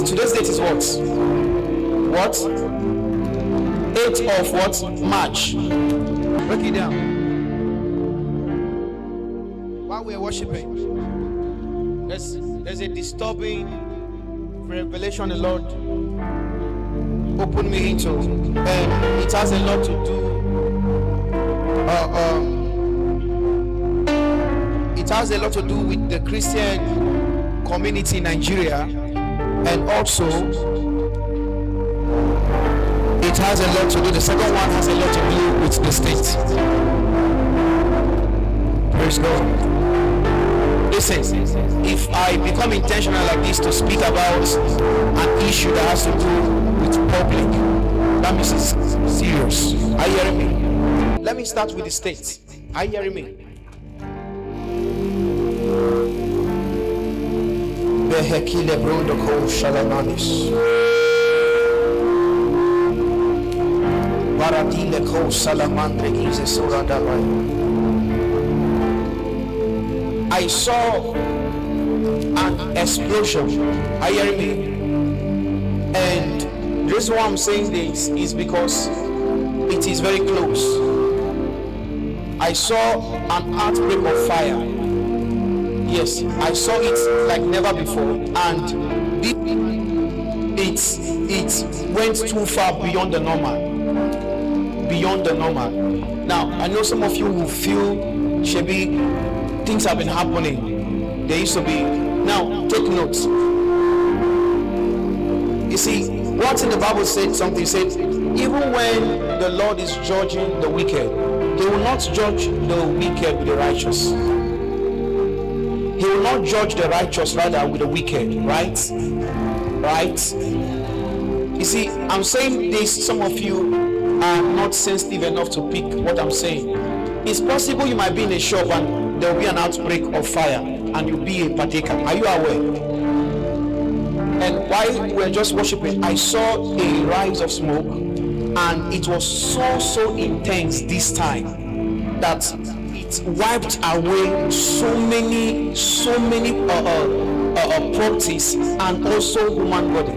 Today's date is what? What? 8th of what? March. Break it down. While we are worshiping, there's a disturbing revelation the Lord opened me into, and it has a lot to do. It has a lot to do with the Christian community in Nigeria, and also it has a lot to do. The second one has a lot to do with the state. Praise God. Listen, if I become intentional like this to speak about an issue that has to do with public, that means it's serious. Are you hearing me? Let me start with the state. Are you hearing me? Behekile brondo ko shalamanis. Baradile ko salamandre gize soradabai. I saw an explosion. Are you hearing me? And the reason why I'm saying this is because it is very close. I saw an outbreak of fire. Yes, I saw it like never before, and it went too far beyond the normal. Beyond the normal. Now, I know some of you will feel, Shebi, things have been happening. There used to be. Now, take notes. You see, what's in the Bible said something, said, even when the Lord is judging the wicked, He will not judge the wicked with the righteous. He will not judge the righteous, rather, with the wicked, right? Right? You see, I'm saying this, some of you are not sensitive enough to pick what I'm saying. It's possible you might be in a shop and there will be an outbreak of fire and you'll be a partaker. Are you aware? And while we were just worshiping, I saw a rise of smoke, and it was so intense this time that it wiped away so many properties and also human body.